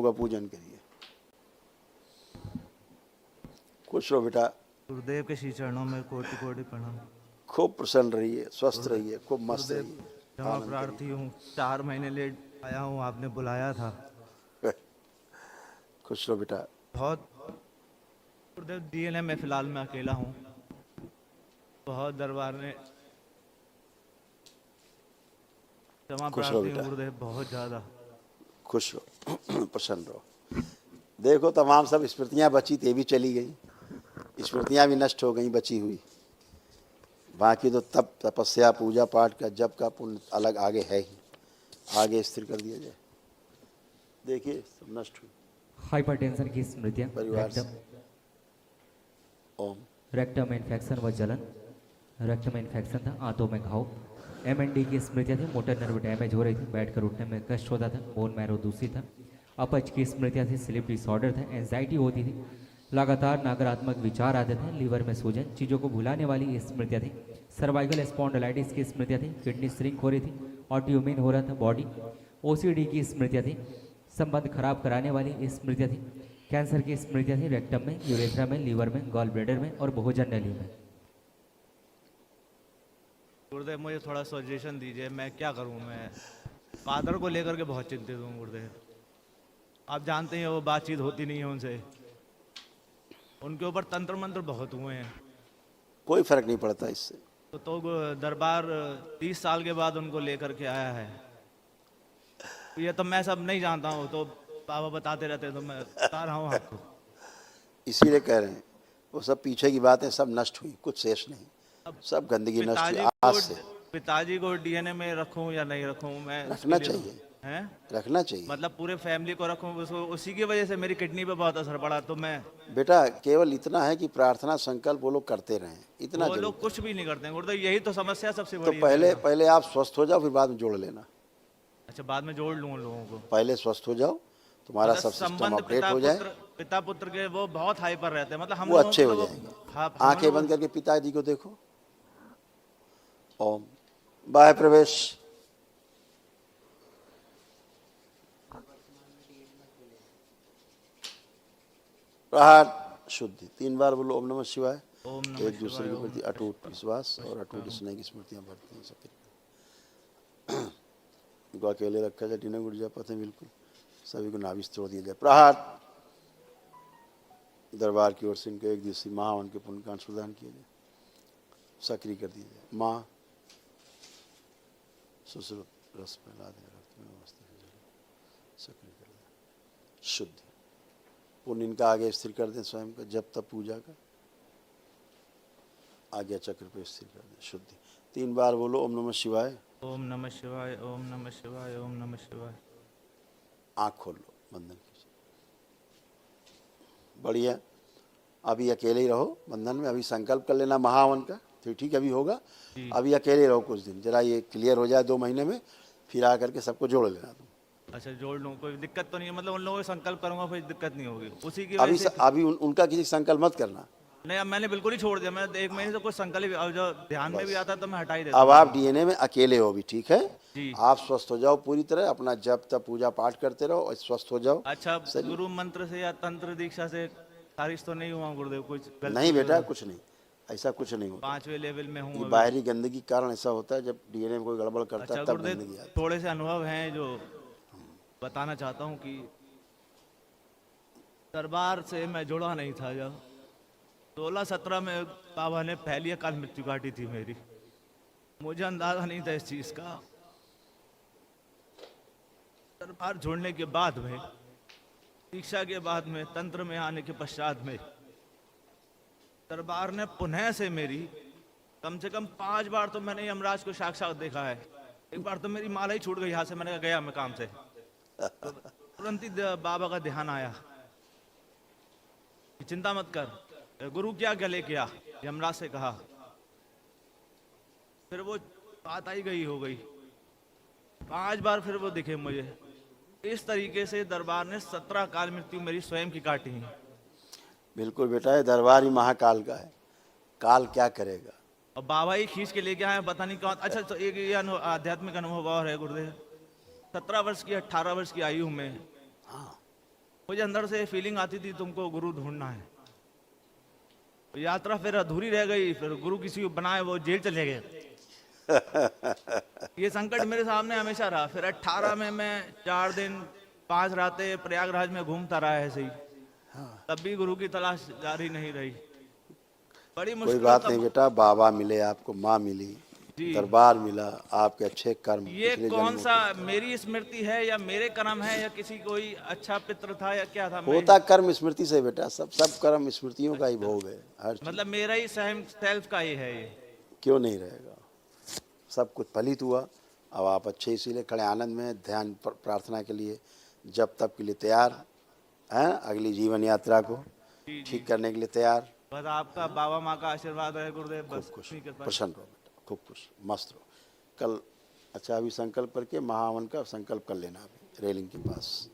का पूजन करिए। खुश रहो बेटा। गुरुदेव के श्री चरणों में कोटि कोटि प्रणाम। खूब प्रसन्न रहिए, स्वस्थ रहिए, खूब मस्त गुरुदेव रहिए, क्षमा आनंद प्रार्थी हूँ, 4 महीने लेट आया हूँ, आपने बुलाया था। करिए। खुश रहो बेटा। बहुत गुरुदेव डीएनए में फिलहाल मैं अकेला हूँ। बहुत दरबार ने क्षमा खुश रहो प्रार्थी हूँ बेटा, गुरुदेव, बहुत ज़्यादा। खुश रहो, प्रसन्न रहो। देखो तमाम सब स्मृतियां बची थी भी चली गई, स्मृतियां भी नष्ट हो गई बची हुई। बाकी तो तप तपस्या पूजा पाठ का जप का पुण्य अलग आगे है ही, आगे स्थिर कर दिया जाए। देखिए सब नष्ट हुई। हाइपरटेंशन की स्मृतियाँ, परिवार से ओम रेक्टम में इन्फेक्शन व जलन, रेक्टम में इन्फेक्शन था, आंतों में घाव। एमएनडी की स्मृतियाँ थी, मोटर नर्व डैमेज हो रही थी, बैठकर उठने में कष्ट होता था, बोन मैरो दूषित था। अपच की स्मृतियाँ थी, स्लीप डिसऑर्डर था, एंजाइटी होती थी, लगातार नकारात्मक विचार आते थे, लीवर में सूजन, चीज़ों को भुलाने वाली स्मृतियाँ थी। सर्वाइकल स्पॉन्डिलाइटिस की स्मृतियाँ थी, किडनी श्रिंक हो रही थी, ऑटोइम्यून हो रहा था बॉडी। ओसीडी की स्मृतियाँ थी, संबंध खराब कराने वाली स्मृतियाँ थी। कैंसर की स्मृतियाँ थी, रेक्टम में, यूरेथ्रा में, लीवर में, गॉल ब्लैडर में और भोजन नली में। गुरुदेव मुझे थोड़ा सजेशन दीजिए, मैं क्या करूँ? मैं फादर को लेकर के बहुत चिंतित हूँ गुरुदेव। आप जानते हैं वो बातचीत होती नहीं है उनसे, उनके ऊपर तंत्र मंत्र बहुत हुए हैं। कोई फर्क नहीं पड़ता इससे। तो दरबार 30 साल के बाद उनको लेकर के आया है। ये तो मैं सब नहीं जानता हूँ, तो बाबा बताते रहते हैं, तो मैं बता रहा हूँ आपको। इसीलिए कह रहे हैं वो सब पीछे की बातें सब नष्ट हुई, कुछ शेष नहीं, सब गंदगी नष्ट हुई आज से। पिताजी को डीएनए में रखूं या नहीं रखूं? मैं रखना चाहिए, हैं? रखना चाहिए। मतलब पूरे फैमिली को रखूं, उसको उसी की वजह से मेरी किडनी पे बहुत असर पड़ा। तो मैं बेटा केवल इतना है कि प्रार्थना संकल्प वो लोग करते रहें, इतना वो जरूर। लोग कुछ भी नहीं करते हैं गुरुदेव, यही तो समस्या सबसे तो बड़ी है पहले मेरे। पहले आप स्वस्थ हो जाओ, फिर बाद में जोड़ लेना। अच्छा, बाद में जोड़ लूं उन लोगों को? पहले स्वस्थ हो जाओ, तुम्हारा मतलब सब सिस्टम संबंध अपडेट हो जाए, पिता पुत्र के वो बहुत हाइपर रहते हैं। मतलब हम वो लोगों अच्छे के हो तो वो जाएंगे। हम आंखें लोग बंद करके पिताजी को देखो। ओम बाह्य प्रवेश। प्रहार शुद्धि 3 बार बोलो ओम नमः शिवाय। ओम नमः एक दूसरे शिवाय, के ओम प्रति नमः अटूट शिवाय। विश्वास और अटूट स्नेह की स्मृतियां बढ़ती हैं सबके। इनको अकेले रखा जाए, टीना गुड़ पथ है बिल्कुल, सभी को नाभिस तोड़ दिया जाए। प्रहार दरबार की ओर से इनको एक दिवसीय माँ उनके पुण्य का अंश प्रदान किया जाए, सक्रिय कर दिया जाए। माँ सुश्रुत रस फैला दें, रक्त में अवस्था सक्रिय कर दें, शुद्ध पुण्य इनका आगे स्थिर कर दें, स्वयं का जब तब पूजा का आज्ञा चक्र पे स्थिर कर दें, शुद्धि। 3 बार बोलो ओम नमः शिवाय। ओम नमः शिवाय, ओम नमः शिवाय, ओम नमः शिवाय। आँख खोल लो, बंधन कीजिए। बढ़िया, अभी अकेले ही रहो बंधन में। अभी संकल्प कर लेना महावन का, तो ठीक अभी होगा। अभी अकेले रहो कुछ दिन, जरा ये क्लियर हो जाए 2 महीने में, फिर आकर के सबको जोड़ लेना तुम। अच्छा, जोड़ लूँ, कोई दिक्कत तो नहीं है? मतलब उन लोगों को संकल्प करूंगा फिर दिक्कत नहीं होगी उसी की वजह से? अभी उनका किसी संकल्प मत करना। नहीं, अब मैंने बिल्कुल ही छोड़ दिया। मैं 1 महीने से कुछ संकल्प, अब जो ध्यान में भी आता है तो मैं हटा ही देता अब हूँ। आप डीएनए में अकेले हो भी, ठीक है? जी। आप स्वस्थ हो जाओ पूरी तरह, अपना जप तप पूजा पाठ करते रहो और स्वस्थ हो जाओ। अच्छा, गुरु मंत्र से या तंत्र दीक्षा से खारिज तो नहीं हुआ गुरुदेव? कुछ गलती नहीं हुई बेटा, तो? कुछ नहीं, ऐसा कुछ नहीं होता। 5वें लेवल में हूँ ये अभी। बाहरी गंदगी के कारण ऐसा होता है, जब डीएनए में कोई गड़बड़ करता अच्छा है तब गुरुदेव, गंदगी आती थोड़े से अनुभव हैं जो बताना चाहता हूँ कि दरबार से मैं जुड़ा नहीं था। जब 16-17 में बाबा ने पहली अकाल मृत्यु काटी थी मेरी, मुझे अंदाजा नहीं था इस चीज का। दरबार छोड़ने के बाद में, दीक्षा के बाद में, तंत्र में आने के पश्चात में, दरबार ने पुनः से मेरी कम से कम 5 बार तो मैंने यमराज को साक्षात देखा है। एक बार तो मेरी माला ही छूट गई यहाँ से, मैंने कहा गया मैं काम से। तो तुरंत ही बाबा का ध्यान आया कि चिंता मत कर, गुरु क्या गले किया, यमराज से कहा। फिर वो बात आई गई हो गई। 5 बार फिर वो दिखे मुझे। इस तरीके से दरबार ने 17 काल मृत्यु मेरी स्वयं की काटी है। बिल्कुल बेटा, ये दरबार ही महाकाल का है, काल क्या करेगा। और बाबा ही खींच के लेके आए, पता नहीं कौन। अच्छा, तो एक ये आध्यात्मिक अनुभव और है गुरुदेव। 17 वर्ष की 18 वर्ष की आयु में मुझे अंदर से फीलिंग आती थी तुमको गुरु ढूंढना है। यात्रा फिर अधूरी रह गई, फिर गुरु किसी को बनाए वो जेल चले गए। ये संकट मेरे सामने हमेशा रहा। फिर 18 में मैं 4 दिन 5 रातें प्रयागराज में घूमता रहा ऐसे ही, तब भी गुरु की तलाश जारी नहीं रही। बड़ी कोई मुश्किल बात नहीं बेटा, बाबा मिले आपको, माँ मिली, जी। दरबार मिला, आपके अच्छे कर्म ये पिछले कौन जन्मों सा मेरी स्मृति है या मेरे कर्म है या किसी कोई अच्छा पित्र था या क्या था? के। होता कर्म स्मृति से बेटा, सब सब कर्म स्मृतियों का ही भोग है। हर चीज मतलब मेरा ही सेल्फ का ही है ये। क्यों नहीं रहेगा, सब कुछ फलित हुआ। अब आप अच्छे इसीलिए खड़े आनंद में, ध्यान प्रार्थना के लिए जब तब के लिए तैयार हैं, अगली जीवन यात्रा को ठीक करने के लिए तैयार। बस आपका बाबा माँ का आशीर्वाद है गुरुदेव, खूब बस खुश, इतनी कृपा। प्रसन्न रहो बेटा, खूब खुश, मस्त रहो। कल अच्छा अभी संकल्प करके महावन का संकल्प कर लेना, अभी रेलिंग के पास।